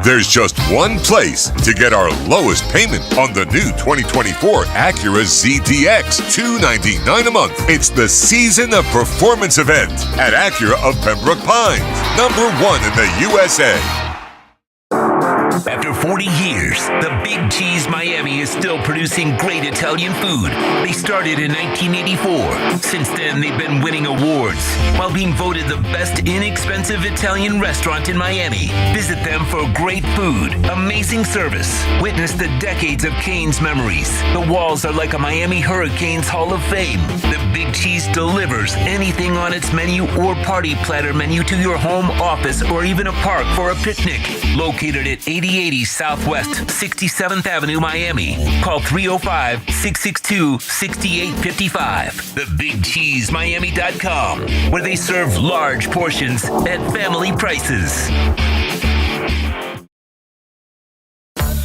There's just one place to get our lowest payment on the new 2024 Acura ZDX, $299 a month. It's the Season of Performance event at Acura of Pembroke Pines, #1 in the USA. After 40 years, the Big Cheese Miami is still producing great Italian food. They started in 1984. Since then, they've been winning awards while being voted the best inexpensive Italian restaurant in Miami. Visit them for great food, amazing service. Witness the decades of Cane's memories. The walls are like a Miami Hurricanes Hall of Fame. The Big Cheese delivers anything on its menu or party platter menu to your home, office, or even a park for a picnic. Located at 8080 Southwest 67th Avenue, Miami. Call 305-662-6855. TheBigCheeseMiami.com, where they serve large portions at family prices.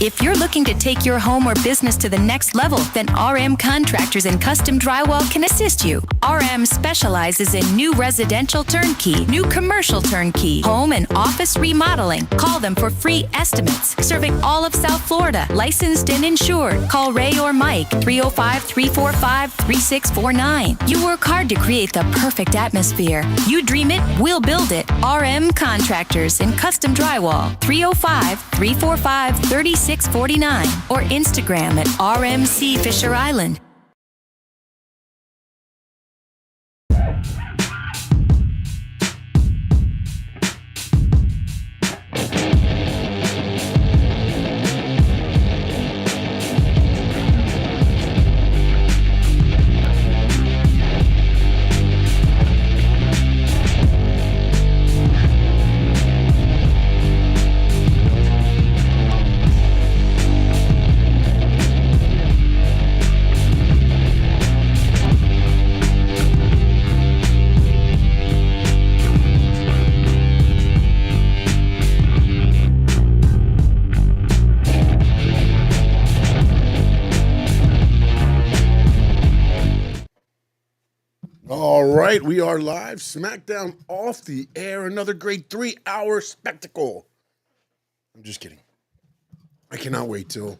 If you're looking to take your home or business to the next level, then RM Contractors and Custom Drywall can assist you. RM specializes in new residential turnkey, new commercial turnkey, home and office remodeling. Call them for free estimates. Serving all of South Florida, licensed and insured. Call Ray or Mike, 305-345-3649. You work hard to create the perfect atmosphere. You dream it, we'll build it. RM Contractors and Custom Drywall, 305-345-3649 or Instagram at RMC Fisher Island. All right, we are live. Smackdown off the air. Another great 3-hour spectacle. I'm just kidding. I cannot wait till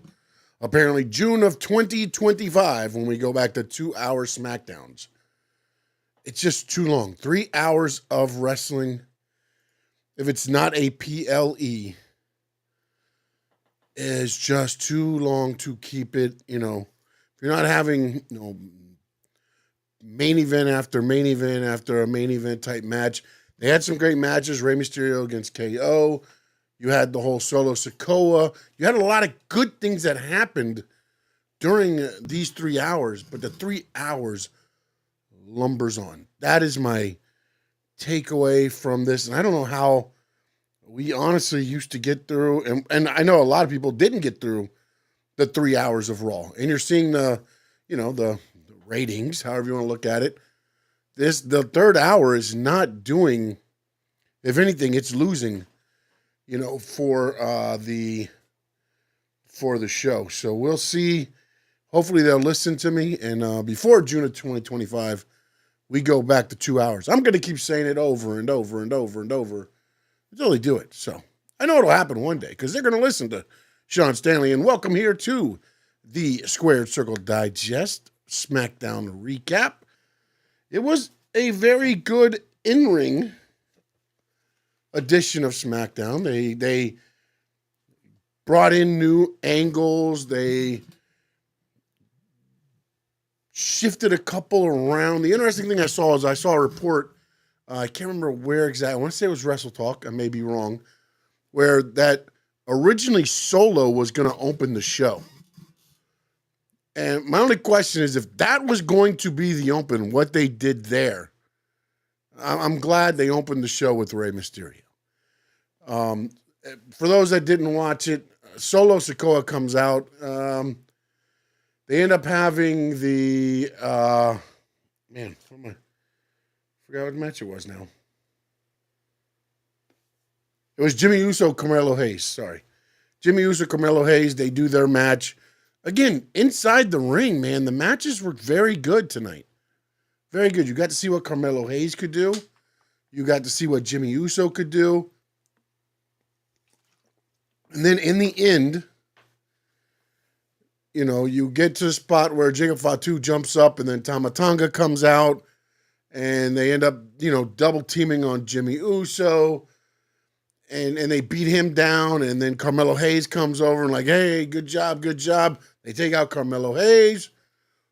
apparently June of 2025 when we go back to 2-hour Smackdowns. It's just too long. 3 hours of wrestling. If it's not a PLE, is just too long to keep it, if you're not having, main event after main event after a main event type match. They had some great matches. Rey Mysterio against KO. You had the whole Solo Sikoa. You had a lot of good things that happened during these 3 hours, but the 3 hours lumbers on. That is my takeaway from this. And I don't know how we honestly used to get through, and I know a lot of people didn't get through the 3 hours of Raw. And you're seeing the ratings, however you want to look at it. The third hour is not doing, if anything, it's losing, for the show. So we'll see. Hopefully they'll listen to me. And before June of 2025, we go back to 2 hours. I'm going to keep saying it over and over and over and over until they do it. So I know it'll happen one day because they're going to listen to Sean Stanley. And welcome here to the Squared Circle Digest Smackdown recap. It was a very good in-ring edition of SmackDown. They brought in new angles. They shifted a couple around. The interesting thing I saw is I saw a report. I can't remember where exactly. I want to say it was Wrestle Talk. I may be wrong. Where that originally Solo was going to open the show. And my only question is, if that was going to be the open, what they did there, I'm glad they opened the show with Rey Mysterio. For those that didn't watch it, Solo Sikoa comes out. They end up having the, I forgot what match it was now. It was Jimmy Uso, Carmelo Hayes, sorry. Jimmy Uso, Carmelo Hayes, they do their match. Again, inside the ring, man, the matches were very good tonight. Very good. You got to see what Carmelo Hayes could do. You got to see what Jimmy Uso could do. And then in the end, you get to the spot where Jacob Fatu jumps up and then Tama Tonga comes out and they end up, double teaming on Jimmy Uso and they beat him down. And then Carmelo Hayes comes over and like, hey, good job, good job. They take out Carmelo Hayes.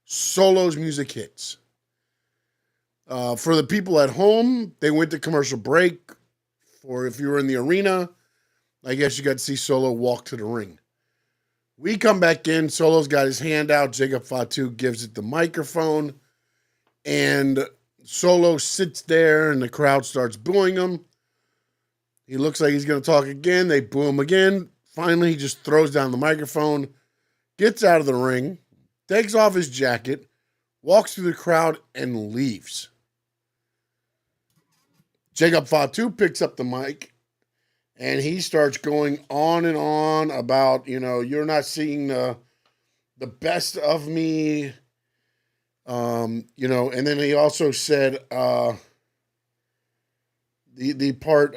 Solo's music hits. For the people at home, they went to commercial break. For if you were in the arena, I guess you got to see Solo walk to the ring. We come back in. Solo's got his hand out. Jacob Fatu gives it the microphone. And Solo sits there and the crowd starts booing him. He looks like he's going to talk again. They boo him again. Finally, he just throws down the microphone, gets out of the ring, takes off his jacket, walks through the crowd, and leaves. Jacob Fatu picks up the mic. And he starts going on and on about, you're not seeing the best of me. And then he also said the part,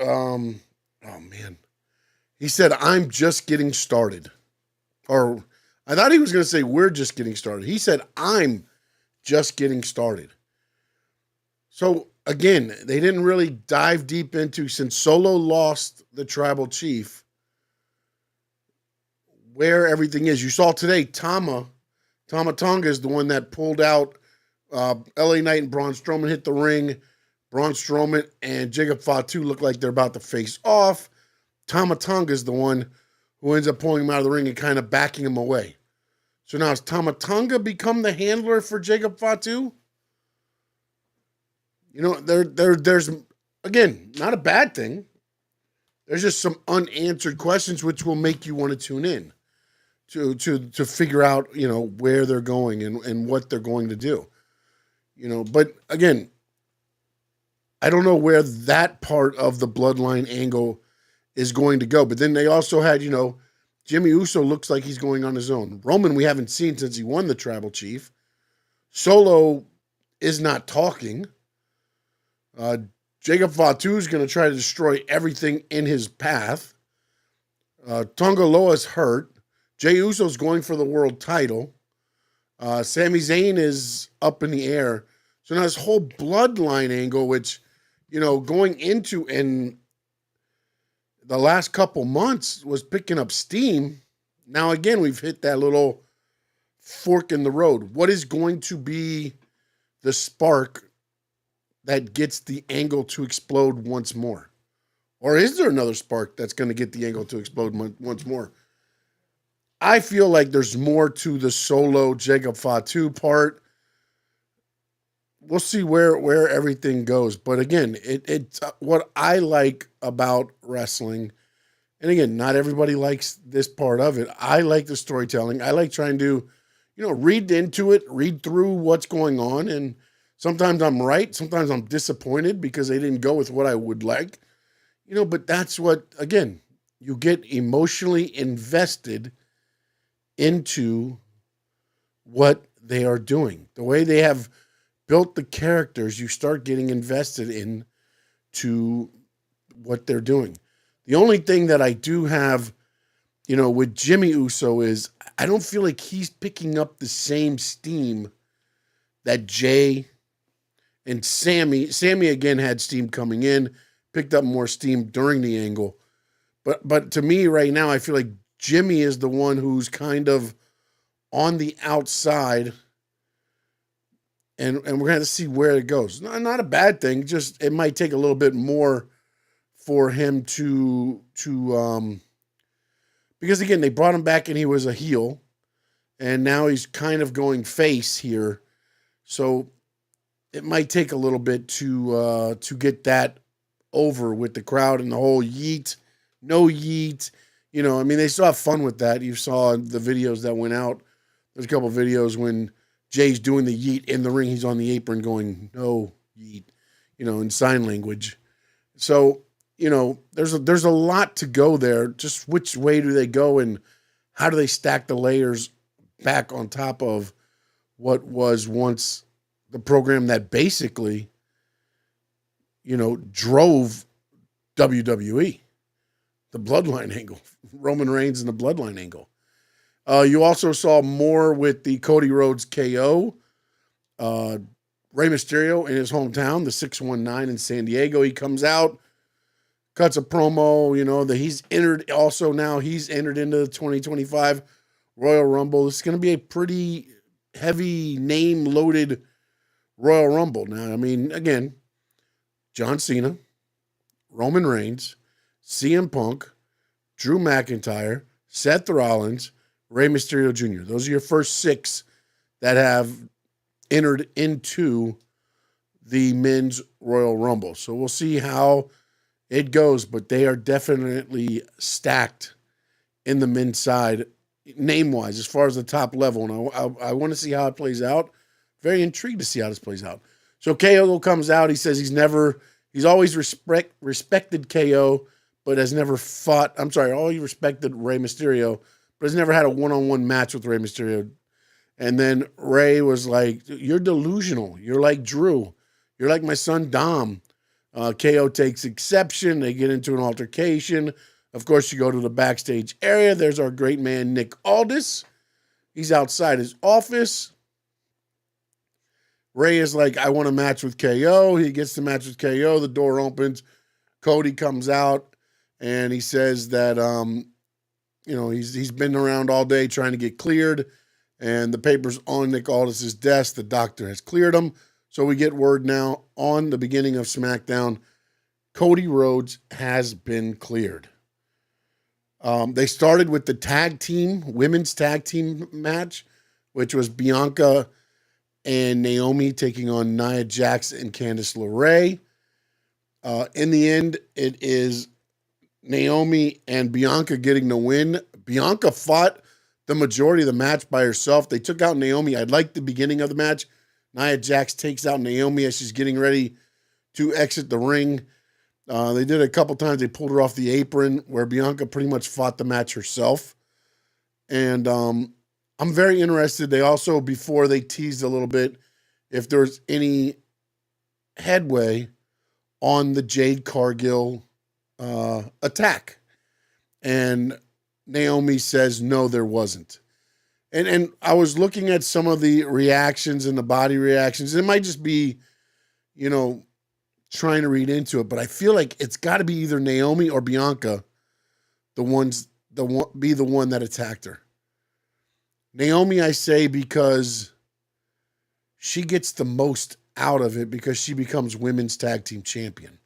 he said, I'm just getting started. Or I thought he was going to say, we're just getting started. He said, I'm just getting started. So again, they didn't really dive deep into, since Solo lost the tribal chief, where everything is. You saw today, Tama Tonga is the one that pulled out LA Knight and Braun Strowman hit the ring. Braun Strowman and Jacob Fatu look like they're about to face off. Tama Tonga is the one who ends up pulling him out of the ring and kind of backing him away. So now has Tama Tonga become the handler for Jacob Fatu? There's, again, not a bad thing. There's just some unanswered questions which will make you want to tune in to figure out, where they're going and what they're going to do. But again, I don't know where that part of the bloodline angle is going to go. But then they also had, Jimmy Uso looks like he's going on his own. Roman we haven't seen since he won the tribal chief. Solo is not talking. Jacob Fatu is going to try to destroy everything in his path. Tonga Loa's hurt. Jey Uso's going for the world title. Sami Zayn is up in the air. So now this whole bloodline angle, which, going into in the last couple months was picking up steam. Now, again, we've hit that little fork in the road. What is going to be the spark that gets the angle to explode once more? Or is there another spark that's going to get the angle to explode once more? I feel like there's more to the Solo Jacob Fatu part. We'll see where everything goes. But again, it's what I like about wrestling. And again, not everybody likes this part of it. I like the storytelling. I like trying to, read into it, read through what's going on. And sometimes I'm right. Sometimes I'm disappointed because they didn't go with what I would like. But that's what, again, you get emotionally invested into what they are doing. The way they have built the characters, you start getting invested into what they're doing. The only thing that I do have, with Jimmy Uso is I don't feel like he's picking up the same steam that Jay and Sammy again had steam coming in, picked up more steam during the angle. But to me right now, I feel like Jimmy is the one who's kind of on the outside, and we're going to have to see where it goes. Not a bad thing, just it might take a little bit more for him to because again, they brought him back and he was a heel, and now he's kind of going face here. So it might take a little bit to get that over with the crowd and the whole yeet, no yeet. They still have fun with that. You saw the videos that went out. There's a couple of videos when Jay's doing the yeet in the ring. He's on the apron going, no yeet, in sign language. So, there's a lot to go there. Just which way do they go and how do they stack the layers back on top of what was once the program that basically, drove WWE. the bloodline angle, Roman Reigns and the bloodline angle. You also saw more with the Cody Rhodes KO. Rey Mysterio in his hometown, the 619 in San Diego. He comes out, cuts a promo, that he's entered into the 2025 Royal Rumble. This is going to be a pretty heavy name-loaded Royal Rumble. Now, I mean, again, John Cena, Roman Reigns, CM Punk, Drew McIntyre, Seth Rollins, Rey Mysterio Jr. Those are your first 6 that have entered into the men's Royal Rumble. So we'll see how it goes, but they are definitely stacked in the men's side, name-wise, as far as the top level. And I want to see how it plays out. Very intrigued to see how this plays out. So KO comes out. He says he's always respected KO, but has never always respected Rey Mysterio, but has never had a one-on-one match with Rey Mysterio. And then Rey was like, you're delusional. You're like Drew. You're like my son Dom. KO takes exception. They get into an altercation. Of course, you go to the backstage area. There's our great man, Nick Aldis. He's outside his office. Rey is like, I want a match with KO. He gets the match with KO. The door opens. Cody comes out, and he says that, he's been around all day trying to get cleared. And the paper's on Nick Aldis' desk. The doctor has cleared him. So we get word now on the beginning of SmackDown, Cody Rhodes has been cleared. They started with the women's tag team match, which was Bianca and Naomi taking on Nia Jax and Candice LeRae. In the end, it is Naomi and Bianca getting the win. Bianca fought the majority of the match by herself. They took out Naomi. I liked the beginning of the match. Nia Jax takes out Naomi as she's getting ready to exit the ring. They did it a couple times. They pulled her off the apron where Bianca pretty much fought the match herself. And I'm very interested. They also, before they teased a little bit, if there's any headway on the Jade Cargill attack. And Naomi says, no, there wasn't. And I was looking at some of the reactions and the body reactions. It might just be, trying to read into it, but I feel like it's got to be either Naomi or Bianca, the one that attacked her. Naomi, I say, because she gets the most out of it because she becomes women's tag team champion.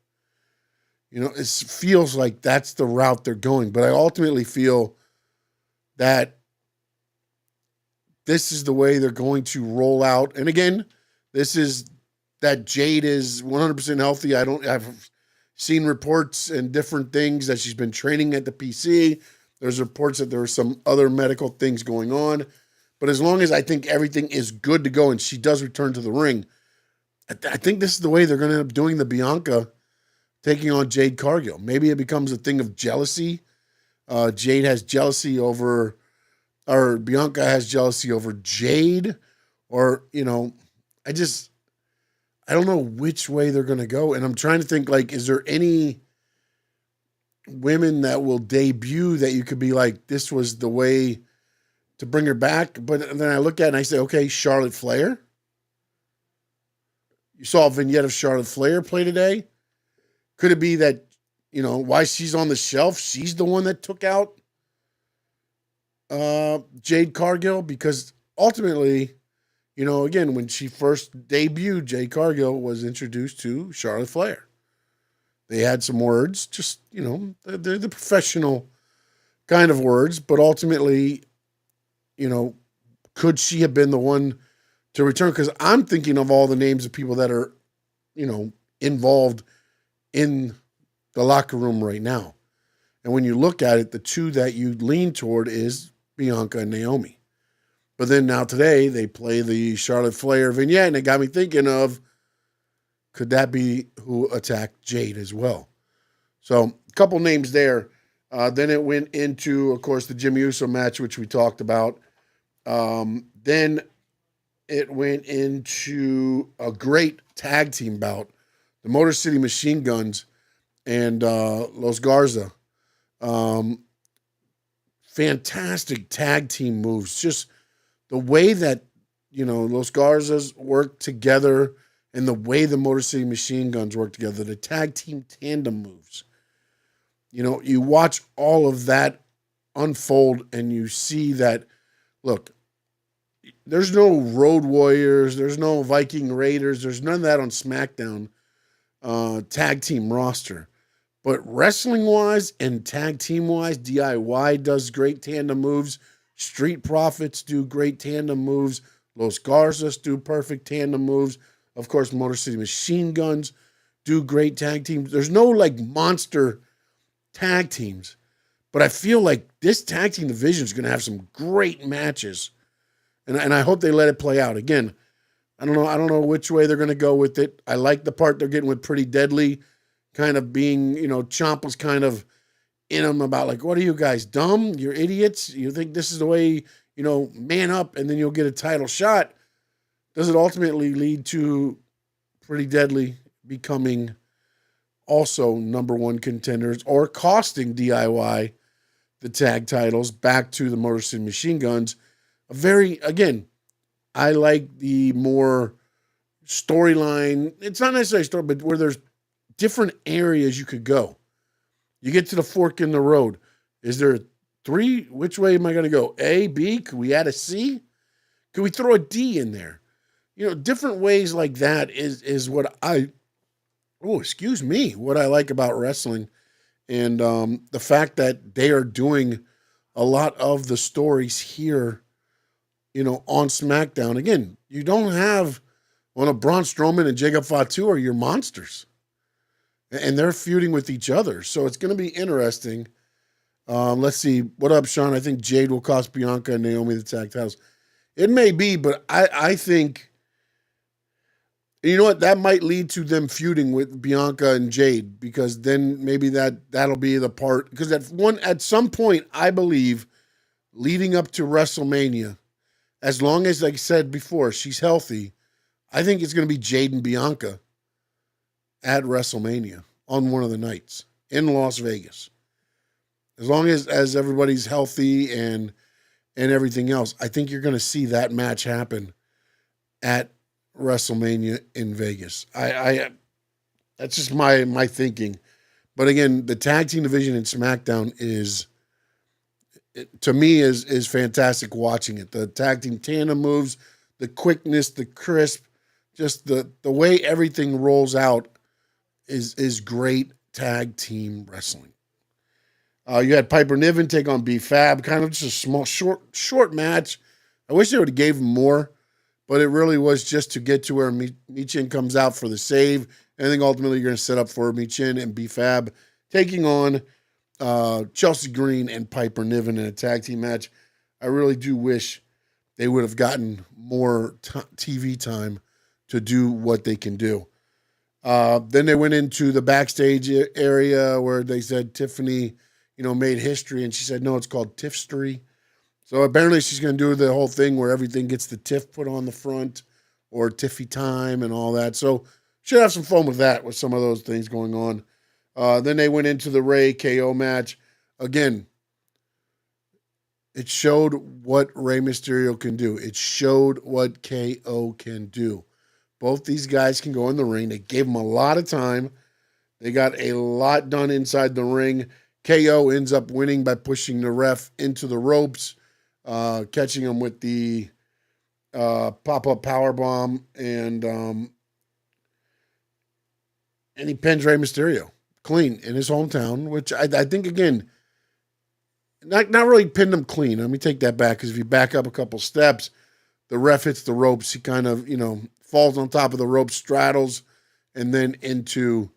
It feels like that's the route they're going, but I ultimately feel that this is the way they're going to roll out. And again, this is that Jade is 100% healthy. I've seen reports and different things that she's been training at the PC. There's reports that there are some other medical things going on. But as long as I think everything is good to go and she does return to the ring, I think this is the way they're going to end up doing the Bianca taking on Jade Cargill. Maybe it becomes a thing of jealousy. Jade has jealousy over, or Bianca has jealousy over Jade, or, I don't know which way they're going to go. And I'm trying to think, is there any women that will debut that you could be like, this was the way to bring her back? But then I look at it and I say, okay, Charlotte Flair. You saw a vignette of Charlotte Flair play today. Could it be that, why she's on the shelf, she's the one that took out Jade Cargill? Because ultimately, again, when she first debuted, Jade Cargill was introduced to Charlotte Flair. They had some words, just, they're the professional kind of words, but ultimately, could she have been the one to return? Because I'm thinking of all the names of people that are, involved in the locker room right now. And when you look at it, the two that you lean toward is Bianca and Naomi. But then now today, they play the Charlotte Flair vignette, and it got me thinking of, could that be who attacked Jade as well? So a couple names there. Then it went into, of course, the Jimmy Uso match, which we talked about. Then it went into a great tag team bout. The Motor City Machine Guns and Los Garza Fantastic tag team moves. Just the way that, Los Garzas work together and the way the Motor City Machine Guns work together, the tag team tandem moves. You watch all of that unfold and you see that, look, there's no Road Warriors, there's no Viking Raiders, there's none of that on SmackDown tag team roster. But wrestling-wise and tag team-wise, DIY does great tandem moves. Street Profits do great tandem moves. Los Garzas do perfect tandem moves. Of course, Motor City Machine Guns do great tag teams. There's no, monster tag teams. But I feel like this tag team division is going to have some great matches. And I hope they let it play out. Again, I don't know which way they're going to go with it. I like the part they're getting with Pretty Deadly, kind of being, Ciampa's kind of in them about what are you guys, dumb? You're idiots? You think this is the way, man up and then you'll get a title shot? Does it ultimately lead to Pretty Deadly becoming also number one contenders or costing DIY the tag titles back to the Motor City Machine Guns? Again, I like the more storyline. It's not necessarily story, but where there's different areas you could go. You get to the fork in the road. Is there 3? Which way am I going to go? A, B? Could we add a C? Could we throw a D in there? Different ways like that is what what I like about wrestling. And the fact that they are doing a lot of the stories here, on SmackDown. Again, you don't have Braun Strowman and Jacob Fatu are your monsters. And they're feuding with each other. So it's going to be interesting. Let's see. What up, Sean? I think Jade will cost Bianca and Naomi the tag titles. It may be, but I think, you know what? That might lead to them feuding with Bianca and Jade, because then maybe that'll be the part. Because at some point, I believe, leading up to WrestleMania, as long as, like I said before, she's healthy, I think it's going to be Jade and Bianca at WrestleMania on one of the nights in Las Vegas. As long as everybody's healthy and everything else, I think you're going to see that match happen at WrestleMania in Vegas. I that's just my thinking. But again, the tag team division in SmackDown to me is fantastic watching it. The tag team tandem moves, the quickness, the crisp, just the way everything rolls out is great tag team wrestling. You had Piper Niven take on B-Fab, kind of just a small, short match. I wish they would have gave him more, but it really was just to get to where Michin comes out for the save. And I think ultimately you're going to set up for Michin and B-Fab taking on Chelsea Green and Piper Niven in a tag team match. I really do wish they would have gotten more TV time to do what they can do. Then they went into the backstage area where they said Tiffany, made history, and she said, no, it's called Tiffstory. So apparently she's going to do the whole thing where everything gets the Tiff put on the front, or Tiffy Time and all that. So should have some fun with that, with some of those things going on. Then they went into the Rey KO match. Again, it showed what Rey Mysterio can do. It showed what KO can do. Both these guys can go in the ring. They gave them a lot of time. They got a lot done inside the ring. KO ends up winning by pushing the ref into the ropes, catching him with the pop-up powerbomb, and he pins Rey Mysterio clean in his hometown, which I think, again, not really pinned him clean. Let me take that back, because if you back up a couple steps, the ref hits the ropes. He kind of, falls on top of the rope, straddles, and then into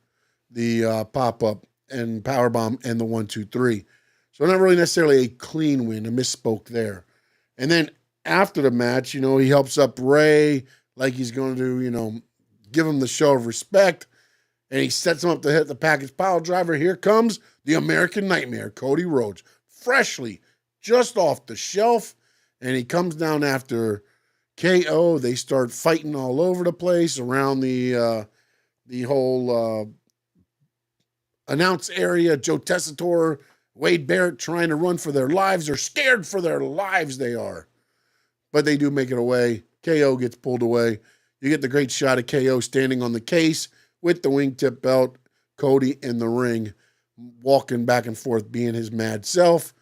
the pop-up and powerbomb and the 1, 2, 3. So not really necessarily a clean win. I misspoke there. And then after the match, he helps up Rey like he's going to, give him the show of respect. And he sets him up to hit the package pile driver. Here comes the American Nightmare, Cody Rhodes, freshly, just off the shelf. And he comes down after KO. They start fighting all over the place around the whole announce area. Joe Tessitore Wade Barrett trying to run for their lives. They're scared for their lives, they are. But they do make it away. KO gets pulled away. You get the great shot of KO standing on the case with the wingtip belt. Cody in the ring, walking back and forth, being his mad self.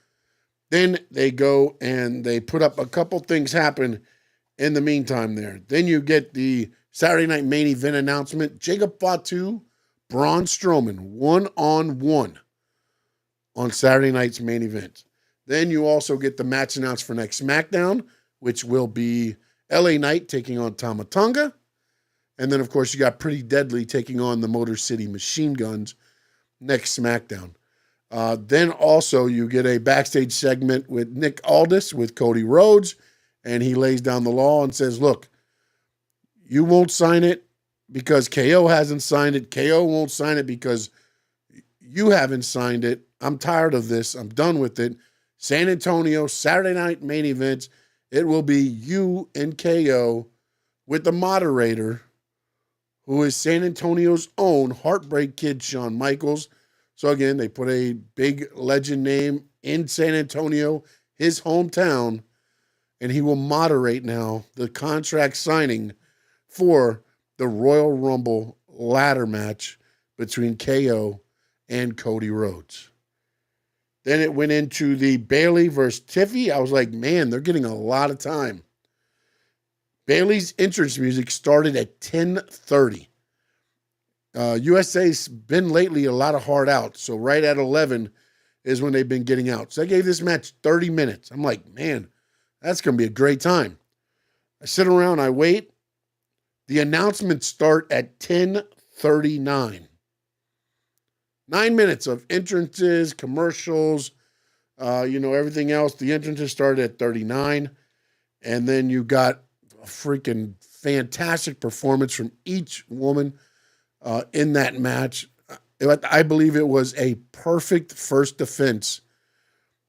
Then they go and they put up a couple things happen in the meantime there. Then you get the Saturday Night Main Event announcement. Jacob Fatu, Braun Strowman, one-on-one on Saturday night's main event. Then you also get the match announced for next SmackDown, which will be LA Knight taking on Tama Tonga. And then, of course, you got Pretty Deadly taking on the Motor City Machine Guns next SmackDown. Then also you get a backstage segment with Nick Aldis with Cody Rhodes, and he lays down the law and says, look, you won't sign it because KO hasn't signed it. KO won't sign it because you haven't signed it. I'm tired of this. I'm done with it. San Antonio, Saturday night main events. It will be you and KO with the moderator, who is San Antonio's own Heartbreak Kid, Shawn Michaels. So again, they put a big legend name in San Antonio, his hometown, and he will moderate now the contract signing for the Royal Rumble ladder match between KO and Cody Rhodes. Then it went into the Bayley versus Tiffy. I was like, man, they're getting a lot of time. Bayley's entrance music started at 10:30. USA's been lately a lot of hard outs, so right at 11 is when they've been getting out. So I gave this match 30 minutes. I'm like, man, that's going to be a great time. I sit around, I wait. The announcements start at 10:39. 9 minutes of entrances, commercials, everything else. The entrances started at 39. And then you got a freaking fantastic performance from each woman in that match. I believe it was a perfect first defense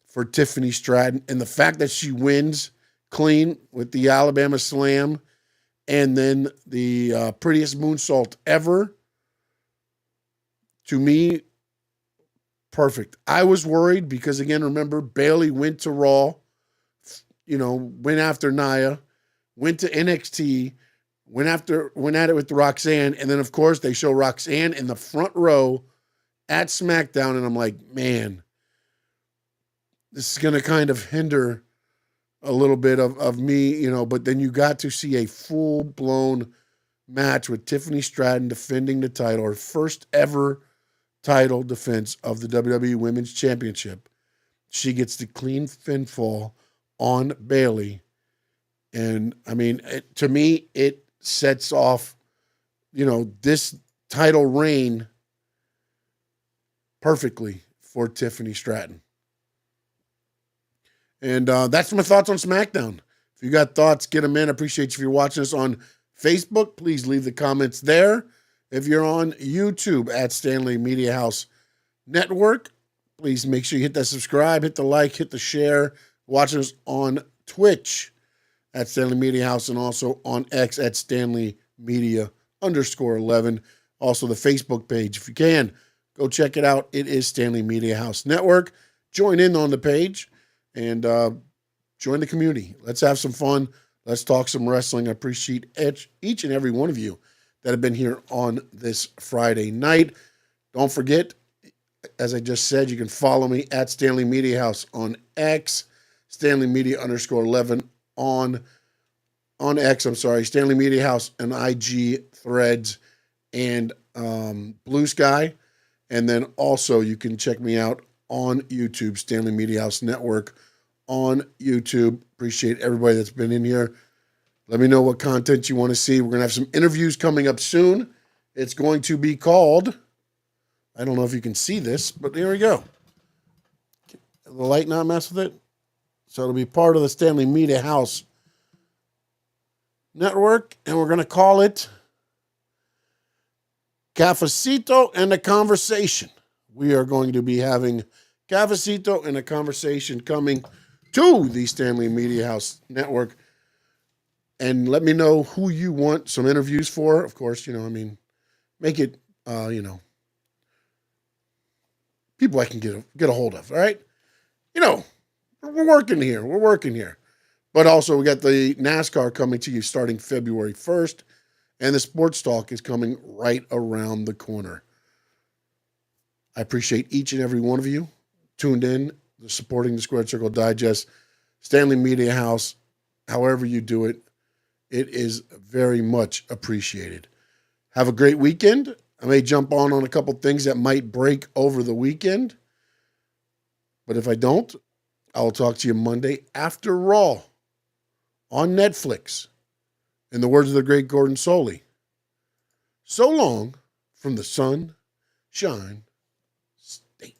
for Tiffany Stratton. And the fact that she wins clean with the Alabama Slam and then the prettiest moonsault ever, to me, perfect. I was worried because, again, remember, Bayley went to Raw, went after Nia, went to NXT, went at it with Roxanne, and then, of course, they show Roxanne in the front row at SmackDown, and I'm like, man, this is going to kind of hinder a little bit of me, but then you got to see a full-blown match with Tiffany Stratton defending the title, her first ever title defense of the WWE Women's Championship. She gets the clean pinfall on Bayley. And, I mean, to me, it sets off, this title reign perfectly for Tiffany Stratton. And that's my thoughts on SmackDown. If you got thoughts, get them in. I appreciate you if you're watching us on Facebook. Please leave the comments there. If you're on YouTube at Stanley Media House Network, please make sure you hit that subscribe, hit the like, hit the share. Watch us on Twitch at Stanley Media House and also on X at Stanley Media _11. Also the Facebook page. If you can, go check it out. It is Stanley Media House Network. Join in on the page and join the community. Let's have some fun. Let's talk some wrestling. I appreciate each and every one of you that have been here on this Friday night. Don't forget, as I just said, you can follow me at Stanley Media House on X, Stanley Media _11 on X, Stanley Media House and IG, Threads, and Blue Sky. And then also you can check me out on YouTube, Stanley Media House Network on YouTube. Appreciate everybody that's been in here. Let me know what content you want to see. We're going to have some interviews coming up soon. It's going to be called, I don't know if you can see this, but here we go. The light not mess with it? So it'll be part of the Stanley Media House Network, and we're going to call it Cafecito and a Conversation. We are going to be having Cafecito and a Conversation coming to the Stanley Media House Network. And let me know who you want some interviews for. Of course, make it, people I can get a hold of. All right, you know, we're working here. We're working here. But also, we got the NASCAR coming to you starting February 1st, and the Sports Talk is coming right around the corner. I appreciate each and every one of you tuned in, supporting the Squared Circle Digest, Stanley Media House, however you do it. It is very much appreciated. Have a great weekend. I may jump on a couple things that might break over the weekend. But if I don't, I will talk to you Monday after Raw on Netflix. In the words of the great Gordon Soley, so long from the Sunshine State.